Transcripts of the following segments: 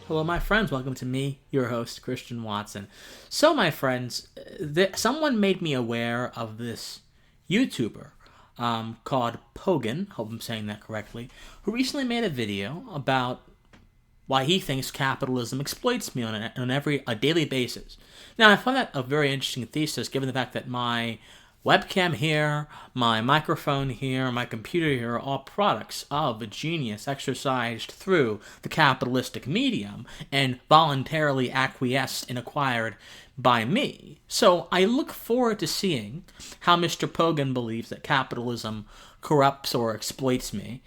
Hello, my friends. Welcome to me, your host, Christian Watson. So, my friends, someone made me aware of this YouTuber called Pogan, hope I'm saying that correctly, who recently made a video about why he thinks capitalism exploits me on a daily basis. Now, I find that a very interesting thesis, given the fact that my webcam here, my microphone here, my computer here are all products of a genius exercised through the capitalistic medium and voluntarily acquiesced and acquired by me. So I look forward to seeing how Mr. Pogan believes that capitalism corrupts or exploits me.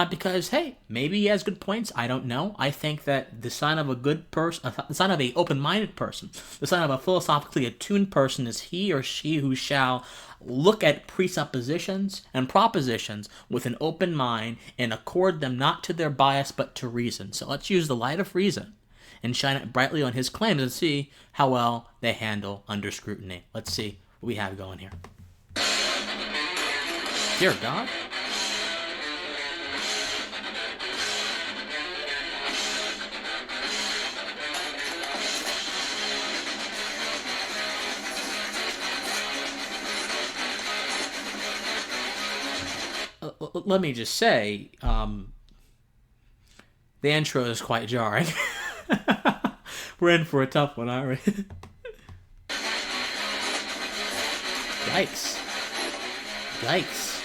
Because, hey, maybe he has good points. I don't know. I think that the sign of a good person, the sign of a open-minded person, the sign of a philosophically attuned person is he or she who shall look at presuppositions and propositions with an open mind and accord them not to their bias but to reason. So let's use the light of reason and shine it brightly on his claims and see how well they handle under scrutiny. Let's see what we have going here. Dear God. Let me just say, the intro is quite jarring. We're in for a tough one, aren't we? Yikes. Yikes.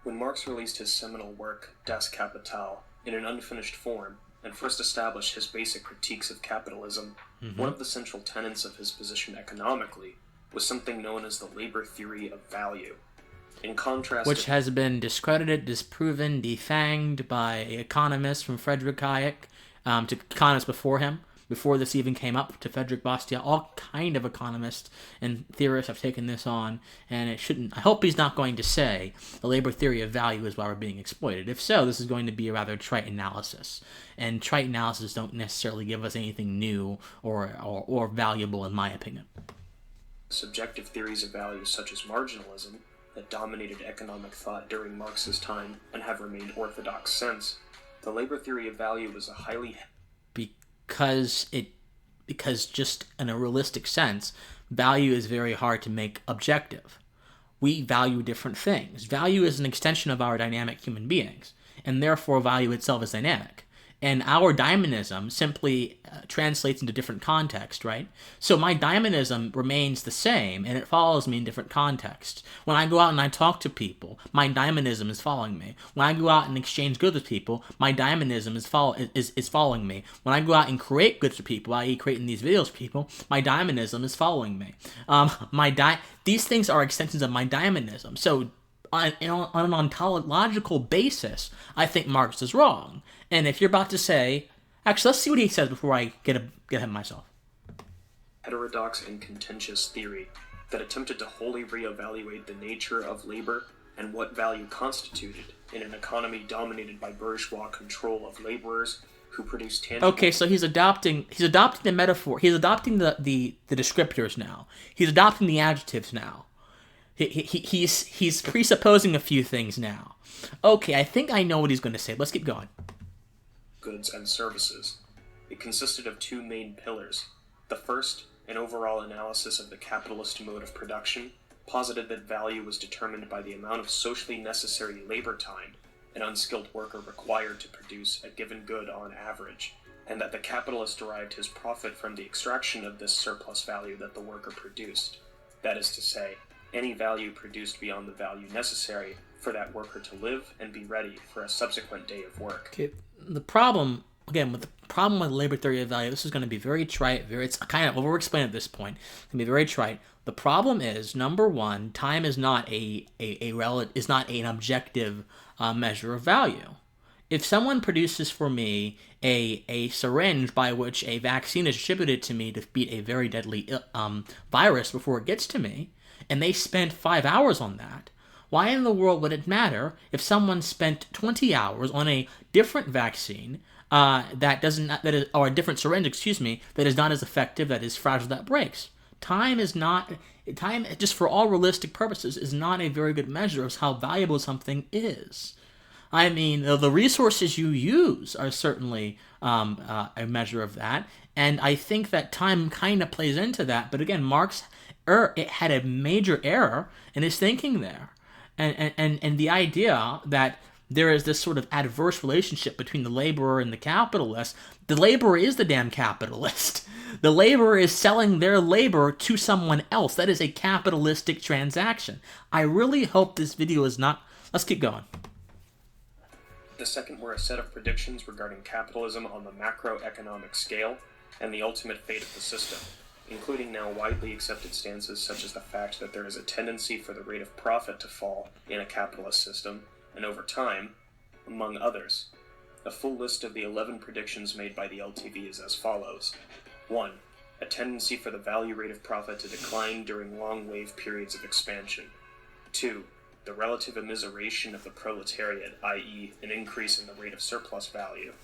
When Marx released his seminal work, Das Kapital, in an unfinished form, and first established his basic critiques of capitalism, one of the central tenets of his position economically was something known as the labor theory of value. In contrast, which has been discredited, disproven, defanged by economists from Friedrich Hayek to economists before him, before this even came up, to Frederick Bastiat. All kind of economists and theorists have taken this on, and it shouldn't. I hope he's not going to say the labor theory of value is why we're being exploited. If so, this is going to be a rather trite analysis, and trite analysis don't necessarily give us anything new or valuable, in my opinion. Subjective theories of value such as marginalism that dominated economic thought during Marx's time and have remained orthodox since, the labor theory of value was a highly... Because just in a realistic sense, value is very hard to make objective. We value different things. Value is an extension of our dynamic human beings, and therefore value itself is dynamic. And our dynamism simply translates into different context, right? So my dynamism remains the same, and it follows me in different contexts. When I go out and I talk to people, my dynamism is following me. When I go out and exchange goods with people, my dynamism is following me. When I go out and create goods for people, i.e. creating these videos for people, my dynamism is following me. These things are extensions of my dynamism. So on an ontological basis, I think Marx is wrong. And if you're about to say... Actually, let's see what he says before I get ahead of myself. Heterodox and contentious theory that attempted to wholly reevaluate the nature of labor and what value constituted in an economy dominated by bourgeois control of laborers who produce tangible... Okay, so he's adopting the metaphor. He's adopting the descriptors now. He's adopting the adjectives now. He's presupposing a few things now. Okay, I think I know what he's going to say. Let's keep going. Goods and services. It consisted of two main pillars. The first, an overall analysis of the capitalist mode of production, posited that value was determined by the amount of socially necessary labor time an unskilled worker required to produce a given good on average, and that the capitalist derived his profit from the extraction of this surplus value that the worker produced. That is to say, any value produced beyond the value necessary for that worker to live and be ready for a subsequent day of work. Okay, the problem with labor theory of value, this is going to be very trite, it's kind of over-explained at this point. It's going to be very trite. The problem is, number one, time is not an objective measure of value. If someone produces for me a syringe by which a vaccine is distributed to me to beat a very deadly virus before it gets to me, and they spent 5 hours on that, why in the world would it matter if someone spent 20 hours on a different vaccine or a different syringe, that is not as effective, that is fragile, that breaks? Time, just for all realistic purposes, is not a very good measure of how valuable something is. I mean, the resources you use are certainly a measure of that, and I think that time kind of plays into that. But again, Marx it had a major error in his thinking there, and the idea that there is this sort of adverse relationship between the laborer and the capitalist. The laborer is the damn capitalist. The laborer is selling their labor to someone else. That is a capitalistic transaction. I really hope this video is not... Let's keep going. The second were a set of predictions regarding capitalism on the macroeconomic scale and the ultimate fate of the system, including now widely accepted stances such as the fact that there is a tendency for the rate of profit to fall in a capitalist system, and over time, among others. A full list of the 11 predictions made by the LTV is as follows. 1. A tendency for the value rate of profit to decline during long wave periods of expansion. 2. The relative immiseration of the proletariat, i.e., an increase in the rate of surplus value.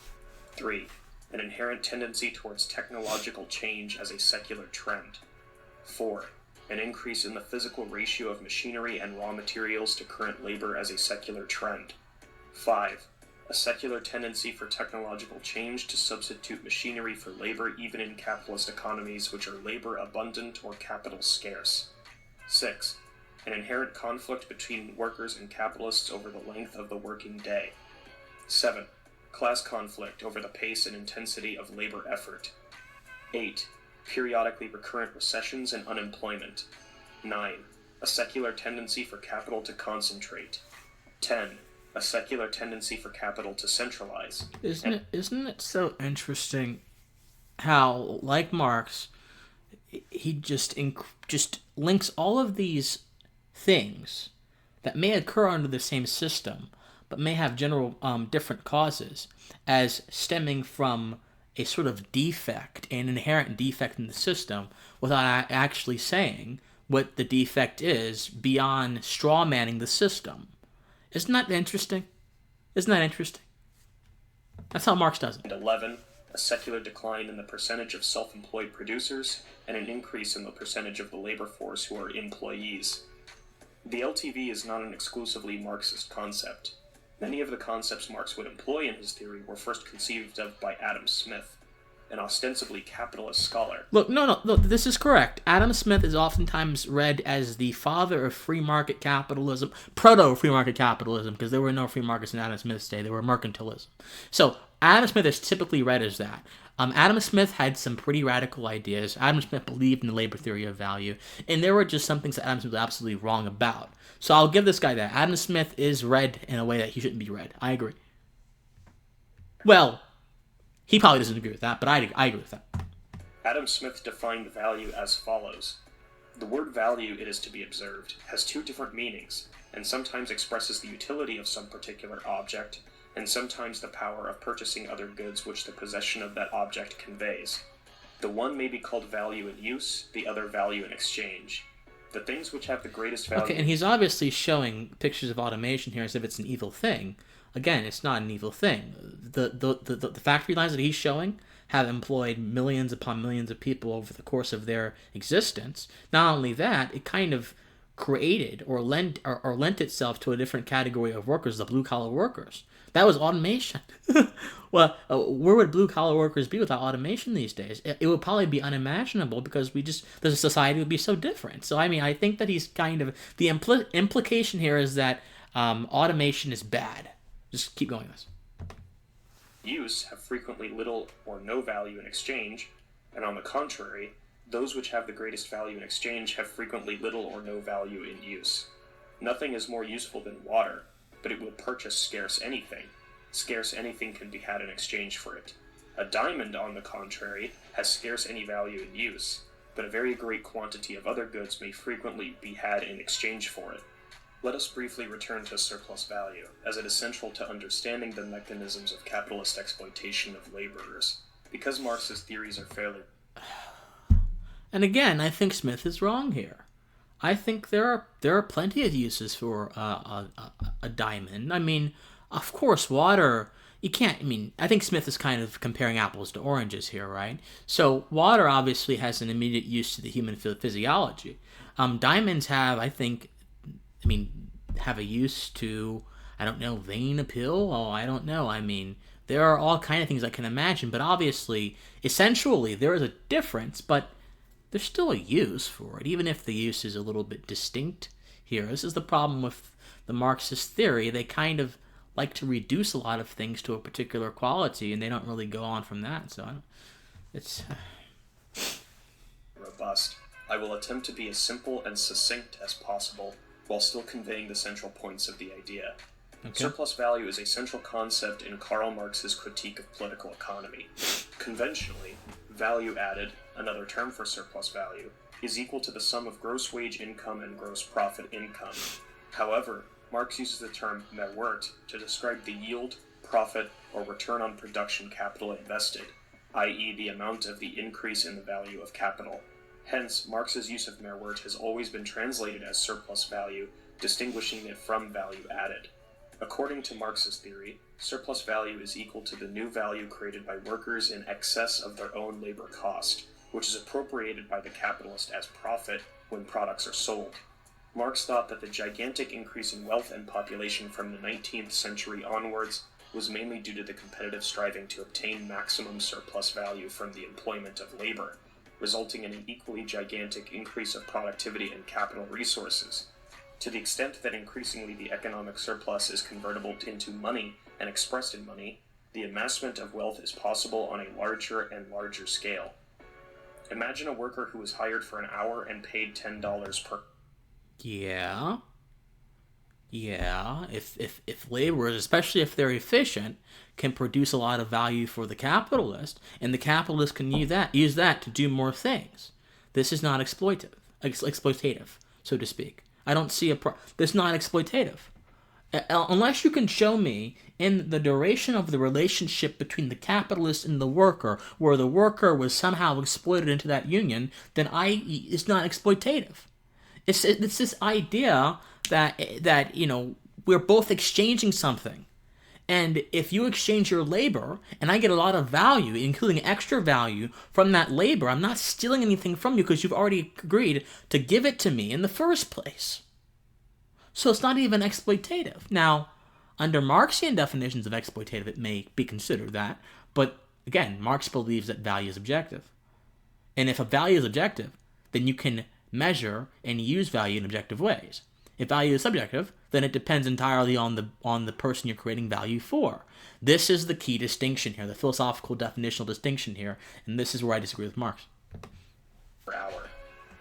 3. An inherent tendency towards technological change as a secular trend. 4. An increase in the physical ratio of machinery and raw materials to current labor as a secular trend. 5. A secular tendency for technological change to substitute machinery for labor even in capitalist economies which are labor abundant or capital scarce. 6. An inherent conflict between workers and capitalists over the length of the working day. 7. Class conflict over the pace and intensity of labor effort. 8. Periodically recurrent recessions and unemployment. 9. A secular tendency for capital to concentrate. 10. A secular tendency for capital to centralize. Isn't it so interesting how, like Marx, he just links all of these things that may occur under the same system, but may have general different causes, as stemming from a sort of defect, an inherent defect in the system, without actually saying what the defect is beyond straw manning the system. Isn't that interesting? Isn't that interesting? That's how Marx does it. 11. A secular decline in the percentage of self-employed producers and an increase in the percentage of the labor force who are employees. The LTV is not an exclusively Marxist concept. Many of the concepts Marx would employ in his theory were first conceived of by Adam Smith, an ostensibly capitalist scholar. Look, this is correct. Adam Smith is oftentimes read as the father of free market capitalism, proto-free market capitalism, because there were no free markets in Adam Smith's day. They were mercantilism. So Adam Smith is typically read as that. Adam Smith had some pretty radical ideas. Adam Smith believed in the labor theory of value, and there were just some things that Adam Smith was absolutely wrong about. So I'll give this guy that. Adam Smith is read in a way that he shouldn't be read. I agree. Well, he probably doesn't agree with that, but I agree with that. Adam Smith defined value as follows. The word value, it is to be observed, has two different meanings, and sometimes expresses the utility of some particular object, and sometimes the power of purchasing other goods which the possession of that object conveys. The one may be called value in use, the other value in exchange. The things which have the greatest value... Okay, and he's obviously showing pictures of automation here as if it's an evil thing. Again, it's not an evil thing. The factory lines that he's showing have employed millions upon millions of people over the course of their existence. Not only that, it kind of created or lent itself to a different category of workers, the blue-collar workers. That was automation. Well, where would blue-collar workers be without automation these days? It would probably be unimaginable because the society would be so different. So, I mean, I think that he's kind of... The implication here is that automation is bad. Just keep going with this. Use have frequently little or no value in exchange, and on the contrary, those which have the greatest value in exchange have frequently little or no value in use. Nothing is more useful than water, but it will purchase scarce anything. Scarce anything can be had in exchange for it. A diamond, on the contrary, has scarce any value in use, but a very great quantity of other goods may frequently be had in exchange for it. Let us briefly return to surplus value, as it is central to understanding the mechanisms of capitalist exploitation of laborers, because Marx's theories are fairly... And again, I think Smith is wrong here. I think there are plenty of uses for a diamond. I mean, of course, water... You can't... I mean, I think Smith is kind of comparing apples to oranges here, right? So water obviously has an immediate use to the human physiology. Diamonds have, I think... have a use to I don't know, vein a pill? Oh, I don't know. I mean, there are all kind of things I can imagine, but obviously, essentially, there is a difference, but there's still a use for it, even if the use is a little bit distinct here. This is the problem with the Marxist theory. They kind of like to reduce a lot of things to a particular quality, and they don't really go on from that. So it's robust. I will attempt to be as simple and succinct as possible while still conveying the central points of the idea. Okay. Surplus value is a central concept in Karl Marx's critique of political economy. Conventionally, value added, another term for surplus value, is equal to the sum of gross wage income and gross profit income. However, Marx uses the term Mehrwert to describe the yield, profit, or return on production capital invested, i.e. the amount of the increase in the value of capital. Hence, Marx's use of Mehrwert has always been translated as surplus value, distinguishing it from value added. According to Marx's theory, surplus value is equal to the new value created by workers in excess of their own labor cost, which is appropriated by the capitalist as profit when products are sold. Marx thought that the gigantic increase in wealth and population from the 19th century onwards was mainly due to the competitive striving to obtain maximum surplus value from the employment of labor, resulting in an equally gigantic increase of productivity and capital resources. To the extent that increasingly the economic surplus is convertible into money and expressed in money, the amassment of wealth is possible on a larger and larger scale. Imagine a worker who is hired for an hour and paid $10 per. Yeah. If laborers, especially if they're efficient, can produce a lot of value for the capitalist, and the capitalist can use that to do more things. This is not exploitative, so to speak. I don't see this is not exploitative. Unless you can show me in the duration of the relationship between the capitalist and the worker, where the worker was somehow exploited into that union, then it's not exploitative. It's this idea that we're both exchanging something, and if you exchange your labor and I get a lot of value, including extra value from that labor, I'm not stealing anything from you because you've already agreed to give it to me in the first place. So it's not even exploitative. Now, under Marxian definitions of exploitative, it may be considered that, but again, Marx believes that value is objective. And if a value is objective, then you can measure and use value in objective ways. If value is subjective, then it depends entirely on the person you're creating value for. This is the key distinction here, the philosophical definitional distinction here, and this is where I disagree with Marx. Per hour.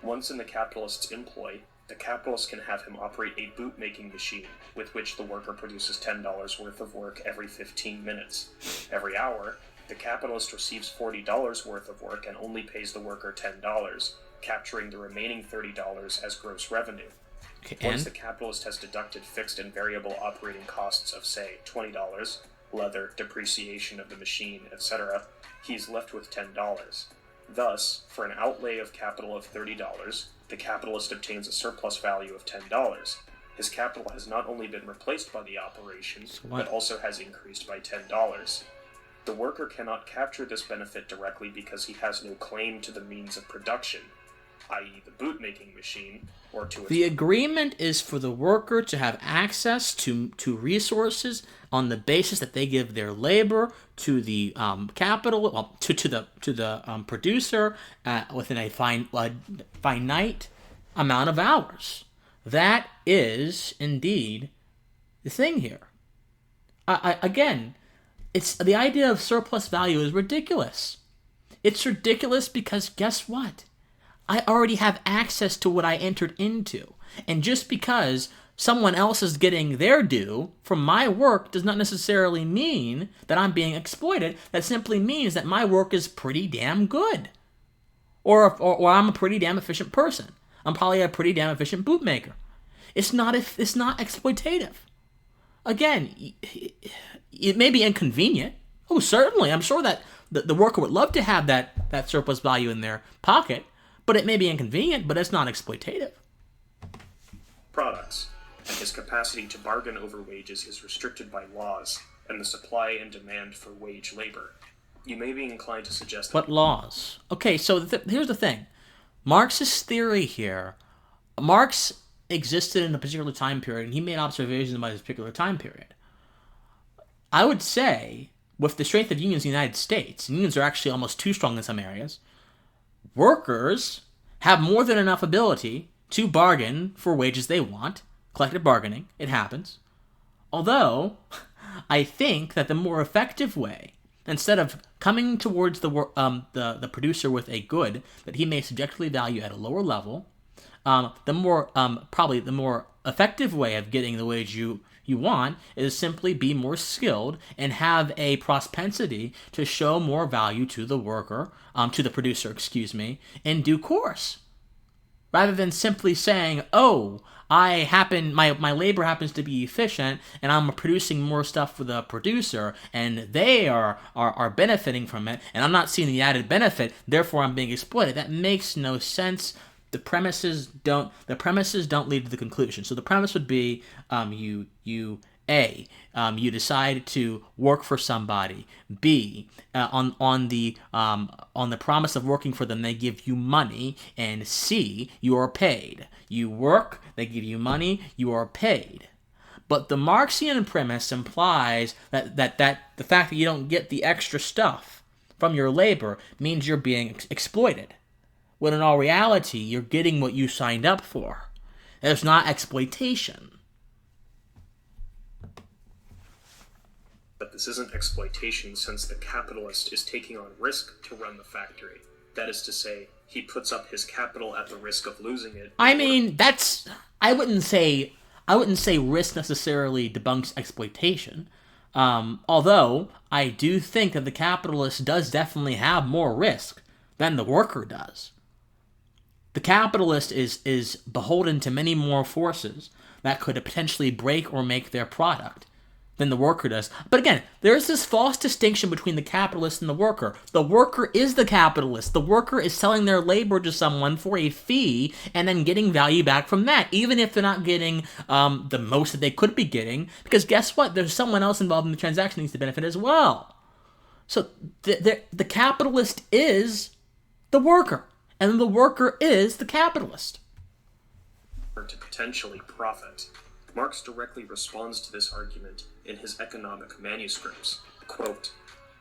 Once in the capitalist's employ, the capitalist can have him operate a boot-making machine with which the worker produces $10 worth of work every 15 minutes. Every hour, the capitalist receives $40 worth of work and only pays the worker $10, capturing the remaining $30 as gross revenue. Okay, Once the capitalist has deducted fixed and variable operating costs of, say, $20, leather, depreciation of the machine, etc., he's left with $10. Thus, for an outlay of capital of $30, the capitalist obtains a surplus value of $10. His capital has not only been replaced by the operation, but also has increased by $10. The worker cannot capture this benefit directly because he has no claim to the means of production, i.e. the boot-making machine, or to its... The agreement is for the worker to have access to resources on the basis that they give their labor to the capital, well, to the producer within a finite amount of hours. That is indeed the thing here. Again, it's the idea of surplus value is ridiculous. It's ridiculous because guess what? I already have access to what I entered into. And just because someone else is getting their due from my work does not necessarily mean that I'm being exploited. That simply means that my work is pretty damn good. Or I'm a pretty damn efficient person. I'm probably a pretty damn efficient bootmaker. It's not exploitative. Again, it may be inconvenient. Oh, certainly. I'm sure that the worker would love to have that surplus value in their pocket. But it may be inconvenient, but it's not exploitative. Products, and his capacity to bargain over wages is restricted by laws and the supply and demand for wage labor. You may be inclined to suggest that... What laws? Okay, so here's the thing. Marx's theory here, Marx existed in a particular time period, and he made observations about this particular time period. I would say, with the strength of unions in the United States, unions are actually almost too strong in some areas, workers have more than enough ability to bargain for wages they want. Collective bargaining, it happens. Although, I think that the more effective way, instead of coming towards the producer with a good that he may subjectively value at a lower level, the more effective way of getting the wage you want is simply be more skilled and have a propensity to show more value to the producer, in due course. Rather than simply saying, oh, my labor happens to be efficient and I'm producing more stuff for the producer and they are benefiting from it and I'm not seeing the added benefit, therefore I'm being exploited. That makes no sense. The premises don't lead to the conclusion. So the premise would be you decide to work for somebody. B, on the promise of working for them, they give you money. And C, you are paid. You work, they give you money, you are paid. But the Marxian premise implies that the fact that you don't get the extra stuff from your labor means you're being exploited. When in all reality, you're getting what you signed up for. There's not exploitation. But this isn't exploitation, since the capitalist is taking on risk to run the factory. That is to say, he puts up his capital at the risk of losing it. I mean, I wouldn't say risk necessarily debunks exploitation. Although I do think that the capitalist does definitely have more risk than the worker does. The capitalist is beholden to many more forces that could potentially break or make their product than the worker does. But again, there's this false distinction between the capitalist and the worker. The worker is the capitalist. The worker is selling their labor to someone for a fee and then getting value back from that, even if they're not getting the most that they could be getting, because guess what? There's someone else involved in the transaction that needs to benefit as well. So the capitalist is the worker, and the worker is the capitalist. To potentially profit. Marx directly responds to this argument in his economic manuscripts. Quote,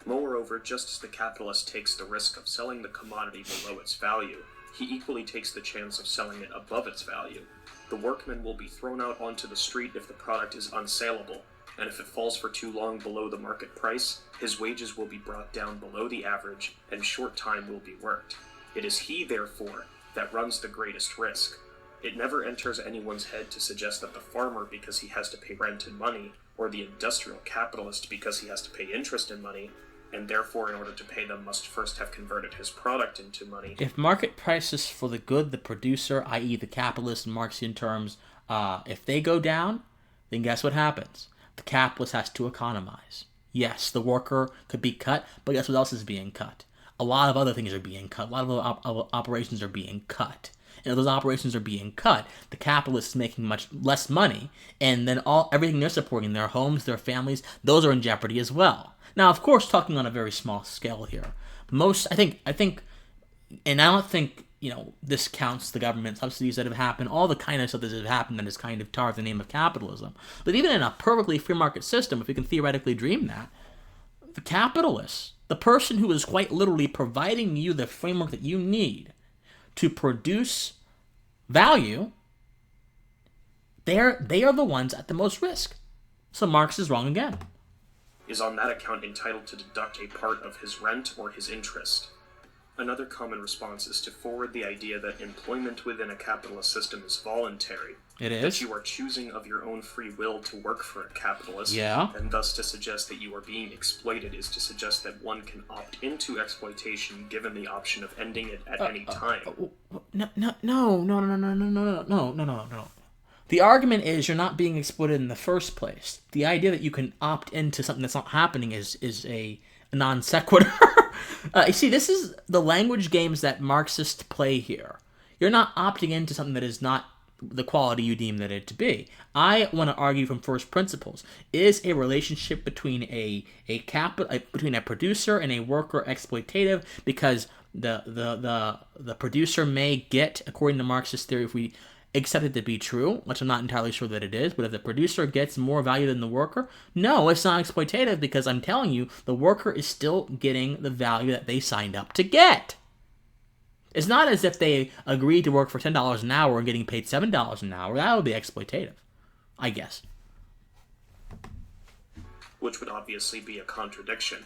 "Moreover, just as the capitalist takes the risk of selling the commodity below its value, he equally takes the chance of selling it above its value. The workman will be thrown out onto the street if the product is unsaleable, and if it falls for too long below the market price, his wages will be brought down below the average, and short time will be worked. It is he, therefore, that runs the greatest risk. It never enters anyone's head to suggest that the farmer, because he has to pay rent and money, or the industrial capitalist, because he has to pay interest and money, and therefore in order to pay them must first have converted his product into money." If market prices for the good, the producer, i.e. the capitalist in Marxian terms, if they go down, then guess what happens? The capitalist has to economize. Yes, the worker could be cut, but guess what else is being cut? A lot of other things are being cut. A lot of operations are being cut. And if those operations are being cut, the capitalist is making much less money, and then everything they're supporting, their homes, their families, those are in jeopardy as well. Now, of course, talking on a very small scale here. I think, and I don't think, this counts the government subsidies that have happened, all the kind of stuff that has happened that has kind of tarred the name of capitalism. But even in a perfectly free market system, if we can theoretically dream that, the capitalist, the person who is quite literally providing you the framework that you need to produce value, they are the ones at the most risk. So Marx is wrong again. Is on that account entitled to deduct a part of his rent or his interest. Another common response is to forward the idea that employment within a capitalist system is voluntary. It is. That you are choosing of your own free will to work for a capitalist. Yeah. And thus to suggest that you are being exploited is to suggest that one can opt into exploitation given the option of ending it at any time. No. The argument is you're not being exploited in the first place. The idea that you can opt into something that's not happening is a non sequitur. You see, this is the language games that Marxists play here. You're not opting into something that is not the quality you deem that it to be. I want to argue from first principles. Is a relationship between between a producer and a worker exploitative because the producer may get, according to Marxist theory, accepted to be true, which I'm not entirely sure that it is, but if the producer gets more value than the worker, no, it's not exploitative, because I'm telling you, the worker is still getting the value that they signed up to get. It's not as if they agreed to work for $10 an hour and getting paid $7 an hour. That would be exploitative, I guess. Which would obviously be a contradiction.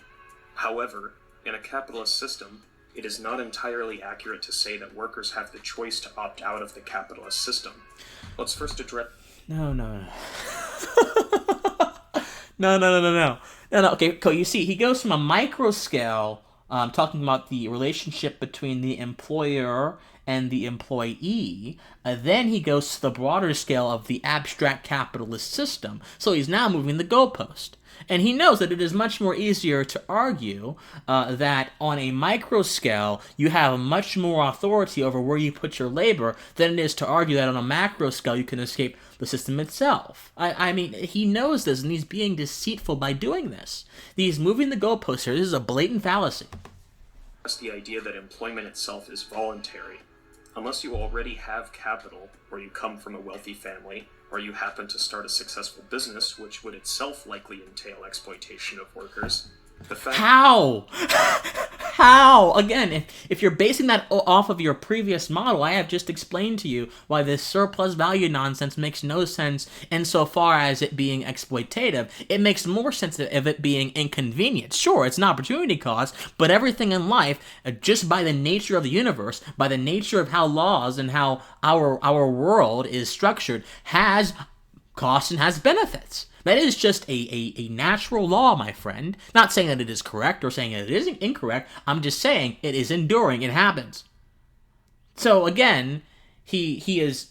However, in a capitalist system, it is not entirely accurate to say that workers have the choice to opt out of the capitalist system. Let's first address... No. No. Okay, cool. You see, he goes from a micro scale, talking about the relationship between the employer and the employee. Then he goes to the broader scale of the abstract capitalist system. So he's now moving the goalpost. And he knows that it is much more easier to argue that on a micro scale, you have much more authority over where you put your labor than it is to argue that on a macro scale, you can escape the system itself. I mean, he knows this, and he's being deceitful by doing this. He's moving the goalpost here. This is a blatant fallacy. The idea that employment itself is voluntary. Unless you already have capital, or you come from a wealthy family, or you happen to start a successful business, which would itself likely entail exploitation of workers. How? How? Again, if you're basing that off of your previous model, I have just explained to you why this surplus value nonsense makes no sense insofar as it being exploitative. It makes more sense of it being inconvenient. Sure, it's an opportunity cost, but everything in life, just by the nature of the universe, by the nature of how laws and how our world is structured, has costs and has benefits. That is just a natural law, my friend. Not saying that it is correct or saying that it isn't incorrect. I'm just saying it is enduring. It happens. So again, it's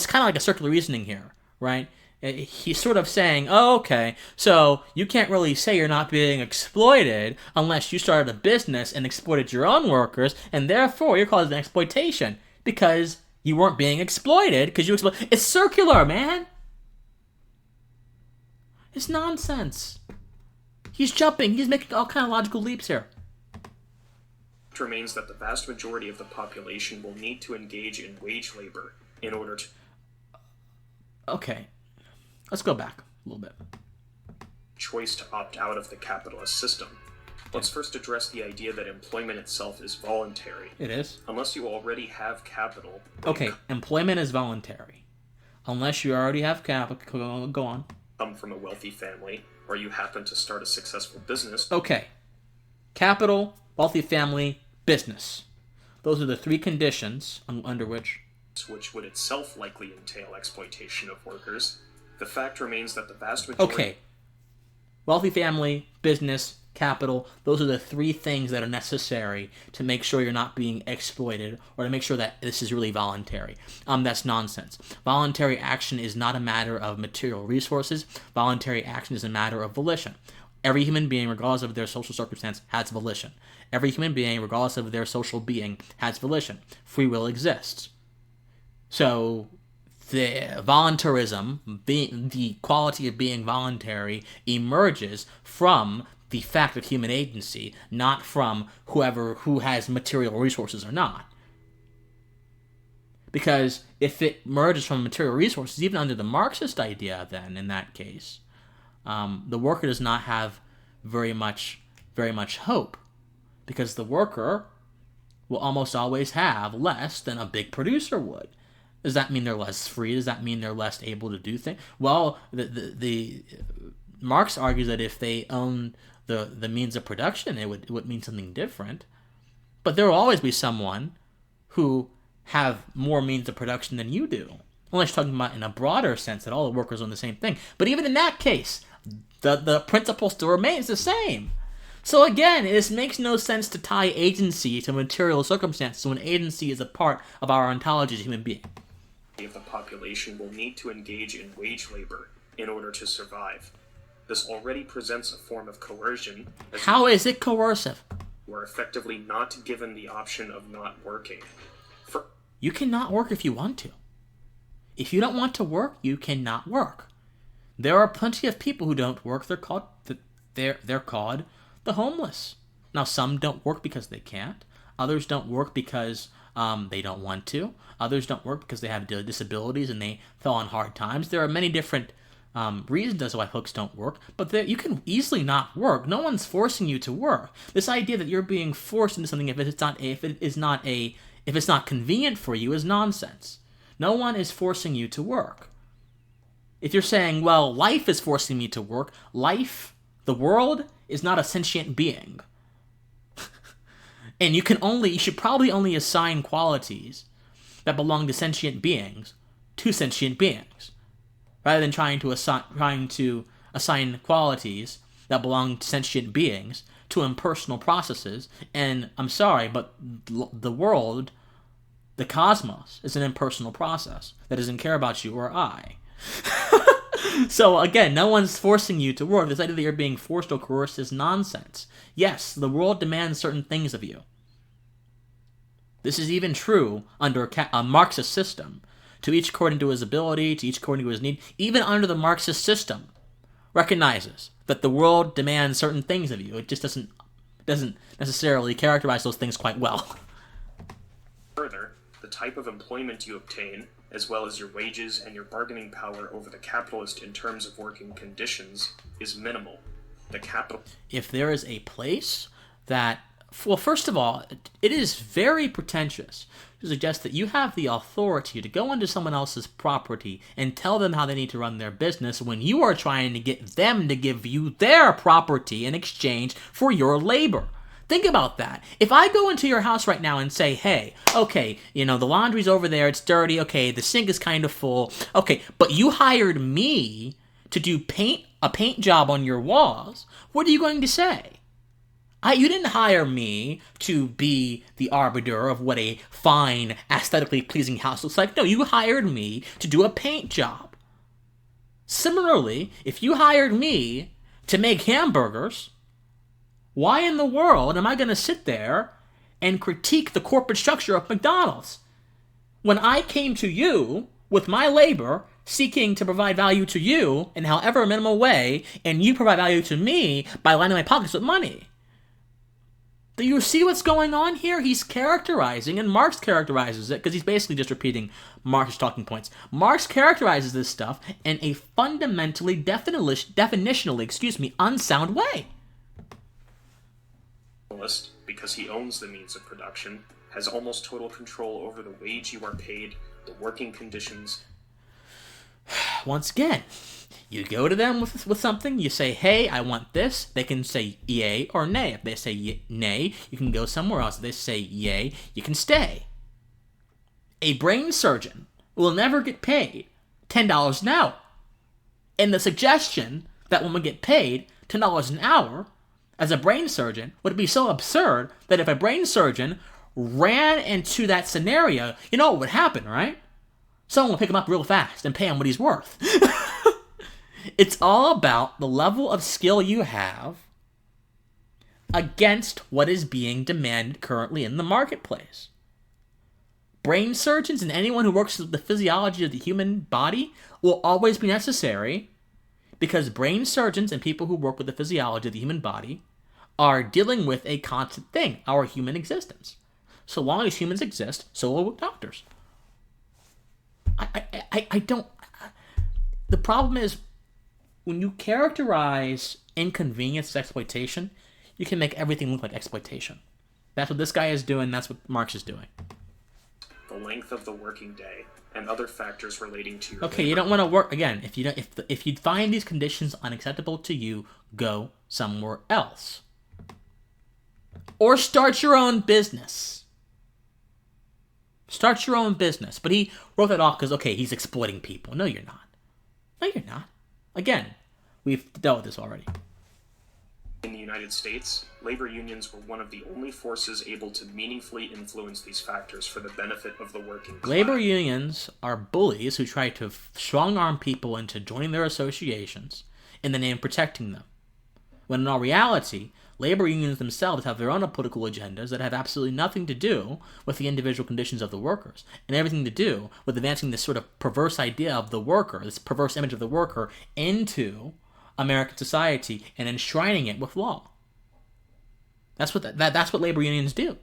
kind of like a circular reasoning here, right? He's sort of saying, oh, okay, so you can't really say you're not being exploited unless you started a business and exploited your own workers, and therefore you're causing exploitation because you weren't being exploited because you exploited. It's circular, man. It's nonsense. He's jumping. He's making all kind of logical leaps here. It remains that the vast majority of the population will need to engage in wage labor in order to... Okay. Let's go back a little bit. Choice to opt out of the capitalist system. Let's first address the idea that employment itself is voluntary. It is. Unless you already have capital... Okay, employment is voluntary. Unless you already have capital. Go on. Come from a wealthy family, or you happen to start a successful business. Okay. Capital, wealthy family, business. Those are the three conditions under which would itself likely entail exploitation of workers. The fact remains that the vast majority... Okay. Wealthy family, business, capital, those are the three things that are necessary to make sure you're not being exploited or to make sure that this is really voluntary. That's nonsense. Voluntary action is not a matter of material resources. Voluntary action is a matter of volition. Every human being, regardless of their social circumstance, has volition. Every human being, regardless of their social being, has volition. Free will exists. So the voluntarism, the quality of being voluntary, emerges from the fact of human agency, not from who has material resources or not. Because if it emerges from material resources, even under the Marxist idea, then in that case, the worker does not have very much hope, because the worker will almost always have less than a big producer would. Does that mean they're less free? Does that mean they're less able to do things? Well, the Marx argues that if they own the means of production, it would mean something different. But there will always be someone who have more means of production than you do. Unless you're talking about in a broader sense that all the workers own the same thing. But even in that case, the principle still remains the same. So again, this makes no sense to tie agency to material circumstances when agency is a part of our ontology as a human being. Of the population will need to engage in wage labor in order to survive. This already presents a form of coercion. How is it coercive? We're effectively not given the option of not working. You cannot work if you want to. If you don't want to work, you cannot work. There are plenty of people who don't work. They're called the homeless. Now, some don't work because they can't. Others don't work because They don't want to. Others don't work because they have disabilities and they fell on hard times. There are many different reasons as to why folks don't work, but you can easily not work. No one's forcing you to work. This idea that you're being forced into something if it's not convenient for you is nonsense. No one is forcing you to work. If you're saying, well, life is forcing me to work, the world, is not a sentient being. And you should probably only assign qualities that belong to sentient beings, rather than trying to assign qualities that belong to sentient beings to impersonal processes. And I'm sorry, but the world, the cosmos, is an impersonal process that doesn't care about you or I. So again, no one's forcing you to work. This idea that you're being forced or coerced is nonsense. Yes, the world demands certain things of you. This is even true under a Marxist system. To each according to his ability, to each according to his need. Even under the Marxist system, recognizes that the world demands certain things of you. It just doesn't necessarily characterize those things quite well. Further, the type of employment you obtain, as well as your wages and your bargaining power over the capitalist in terms of working conditions, is minimal. If there is a place that, well, first of all, it is very pretentious to suggest that you have the authority to go into someone else's property and tell them how they need to run their business when you are trying to get them to give you their property in exchange for your labor. Think about that. If I go into your house right now and say, hey, okay, the laundry's over there, it's dirty, okay, the sink is kind of full, okay, but you hired me to do a paint job on your walls, what are you going to say? You didn't hire me to be the arbiter of what a fine, aesthetically pleasing house looks like. No, you hired me to do a paint job. Similarly, if you hired me to make hamburgers, why in the world am I going to sit there and critique the corporate structure of McDonald's? When I came to you with my labor, seeking to provide value to you in however minimal way, and you provide value to me by lining my pockets with money. Do you see what's going on here? He's characterizing, and Marx characterizes it, because he's basically just repeating Marx's talking points. Marx characterizes this stuff in a fundamentally, definitionally, unsound way. Because he owns the means of production, has almost total control over the wage you are paid, the working conditions. Once again, you go to them with something, you say, hey, I want this, they can say yay or nay. If they say nay, you can go somewhere else. If they say yay, you can stay. A brain surgeon will never get paid $10 an hour. And the suggestion that when we get paid $10 an hour as a brain surgeon would be so absurd that if a brain surgeon ran into that scenario, you know what would happen, right? Someone will pick him up real fast and pay him what he's worth. It's all about the level of skill you have against what is being demanded currently in the marketplace. Brain surgeons and anyone who works with the physiology of the human body will always be necessary because brain surgeons and people who work with the physiology of the human body are dealing with a constant thing, our human existence. So long as humans exist, so will doctors. I don't... The problem is, when you characterize inconvenience as exploitation, you can make everything look like exploitation. That's what this guy is doing, that's what Marx is doing. The length of the working day, and other factors relating to your... Okay, you don't want to work... Again, if you find these conditions unacceptable to you, go somewhere else. Or start your own business. Start your own business. But he wrote that off because, okay, he's exploiting people. No, you're not. No, you're not. Again, we've dealt with this already. In the United States, labor unions were one of the only forces able to meaningfully influence these factors for the benefit of the working class. Labor unions are bullies who try to strong-arm people into joining their associations in the name of protecting them. When in all reality, labor unions themselves have their own political agendas that have absolutely nothing to do with the individual conditions of the workers, and everything to do with advancing this sort of perverse idea of the worker, this perverse image of the worker, into American society and enshrining it with law. That's what labor unions do.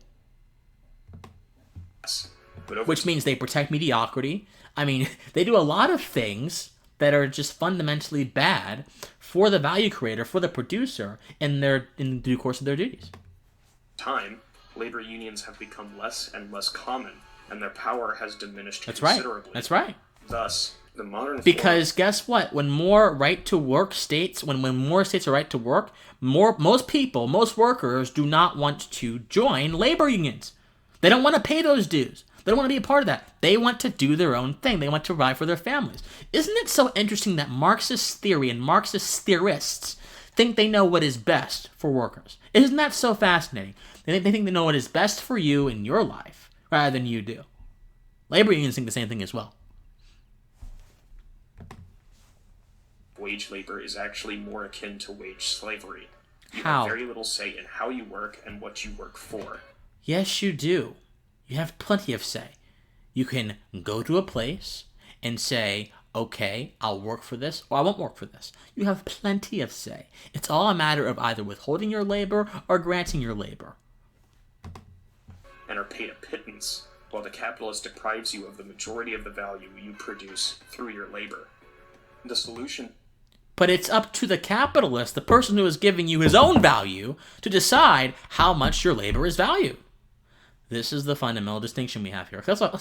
But over which means they protect mediocrity. I mean, they do a lot of things that are just fundamentally bad for the value creator, for the producer, in the due course of their duties. time, labor unions have become less and less common, and their power has diminished That's considerably. right. That's right. Thus, the modern Because guess what? When more right to work states, when more states are right to work, most workers do not want to join labor unions. They don't want to pay those dues. They don't want to be a part of that. They want to do their own thing. They want to provide for their families. Isn't it so interesting that Marxist theory and Marxist theorists think they know what is best for workers? Isn't that so fascinating? They think they know what is best for you in your life rather than you do. Labor unions think the same thing as well. wage labor is actually more akin to wage slavery. You How? have very little say in how you work and what you work for. Yes, you do. You have plenty of say. You can go to a place and say, okay, I'll work for this or I won't work for this. You have plenty of say. It's all a matter of either withholding your labor or granting your labor. And are paid a pittance, while the capitalist deprives you of the majority of the value you produce through your labor. The solution... But it's up to the capitalist, the person who is giving you his own value, to decide how much your labor is valued. This is the fundamental distinction we have here. Let's wrap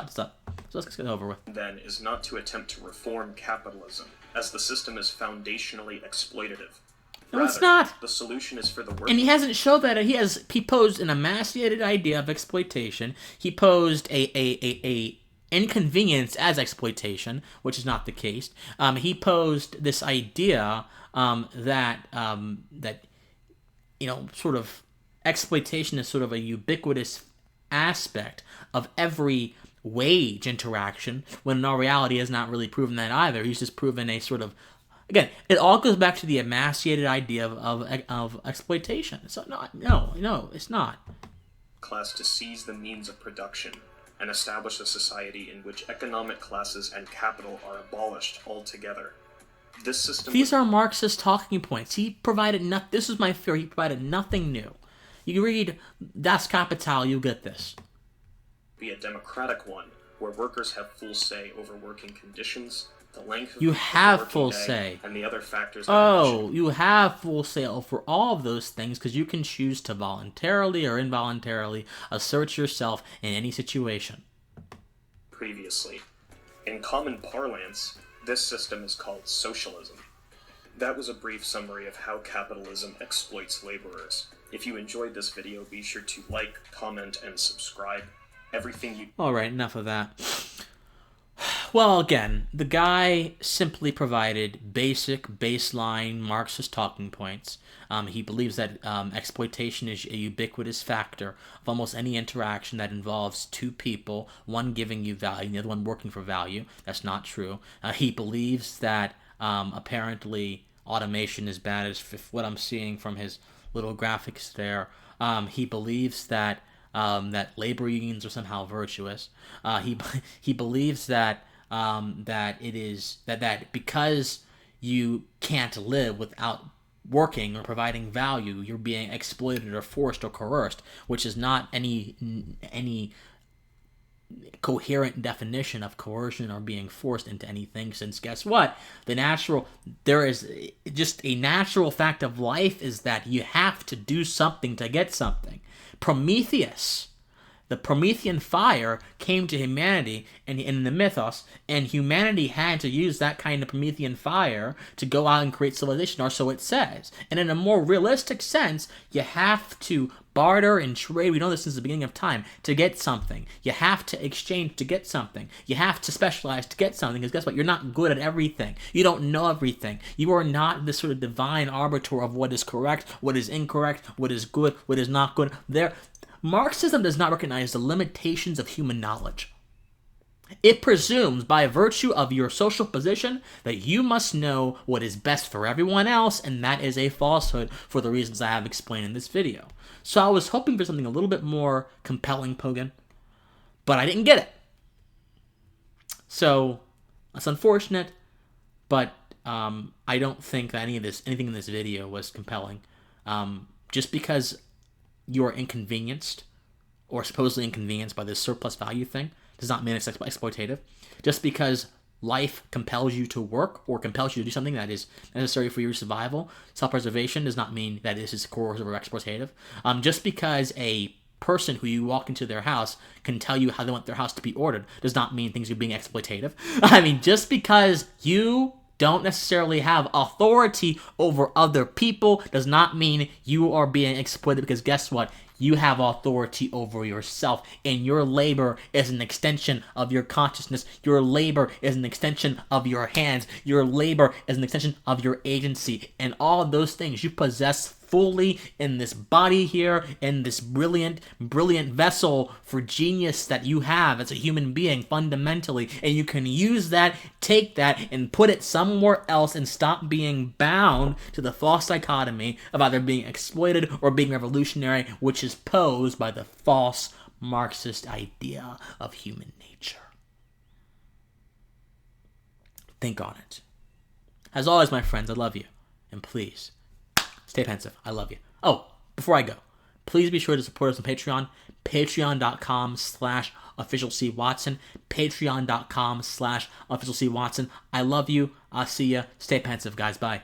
this up. Let's get it over with. Then is not to attempt to reform capitalism, as the system is foundationally exploitative. No, Rather, it's not. The solution is for the workers. And he hasn't shown that. He posed an emaciated idea of exploitation. He posed a inconvenience as exploitation, which is not the case. He posed this idea that sort of exploitation is sort of a ubiquitous aspect of every wage interaction, when in all reality has not really proven that either. He's just proven a sort of, again, it all goes back to the emaciated idea of exploitation. So no, it's not. Class to seize the means of production and establish a society in which economic classes and capital are abolished altogether. This system... These are Marxist talking points. He provided this is my theory. He provided nothing new. You read Das Kapital, you get this. Be a democratic one, where workers have full say over working conditions, the length of You the have working full day, say. and the other factors. Oh, you have full say over all of those things because you can choose to voluntarily or involuntarily assert yourself in any situation. Previously, in common parlance, this system is called socialism. That was a brief summary of how capitalism exploits laborers. If you enjoyed this video, be sure to like, comment, and subscribe. Everything you... Alright, enough of that. Well, again, the guy simply provided basic, baseline Marxist talking points. He believes that exploitation is a ubiquitous factor of almost any interaction that involves two people, one giving you value and the other one working for value. That's not true. He believes that apparently automation is bad, as what I'm seeing from his little graphics there. He believes that labor unions are somehow virtuous. He believes that it is that because you can't live without working or providing value, you're being exploited or forced or coerced, which is not any coherent definition of coercion or being forced into anything, since guess what? There is just a natural fact of life is that you have to do something to get something. Prometheus, the Promethean fire, came to humanity in the mythos, and humanity had to use that kind of Promethean fire to go out and create civilization, or so it says. And in a more realistic sense, you have to barter and trade, we know this since the beginning of time, to get something. You have to exchange to get something. You have to specialize to get something, because guess what? You're not good at everything. You don't know everything. You are not this sort of divine arbiter of what is correct, what is incorrect, what is good, what is not good. Marxism does not recognize the limitations of human knowledge. It presumes, by virtue of your social position, that you must know what is best for everyone else, and that is a falsehood for the reasons I have explained in this video. So I was hoping for something a little bit more compelling, Pogan, but I didn't get it. So that's unfortunate, but I don't think that anything in this video was compelling. Just because you are inconvenienced or supposedly inconvenienced by this surplus value thing does not mean it's exploitative. Just because life compels you to work or compels you to do something that is necessary for your survival, self-preservation, does not mean that this is coercive or exploitative. Just because a person who you walk into their house can tell you how they want their house to be ordered does not mean things are being exploitative. I mean, just because you don't necessarily have authority over other people does not mean you are being exploited, because guess what? You have authority over yourself, and your labor is an extension of your consciousness. Your labor is an extension of your hands. Your labor is an extension of your agency, and all of those things you possess fully in this body here, in this brilliant vessel for genius that you have as a human being fundamentally, and you can use that, take that, and put it somewhere else and stop being bound to the false dichotomy of either being exploited or being revolutionary, which is posed by the false Marxist idea of human nature. Think on it. As always, my friends, I love you, and please, stay pensive. I love you. Oh, before I go, please be sure to support us on Patreon. Patreon.com/officialcwatson. Patreon.com/officialcwatson. I love you. I'll see ya. Stay pensive, guys. Bye.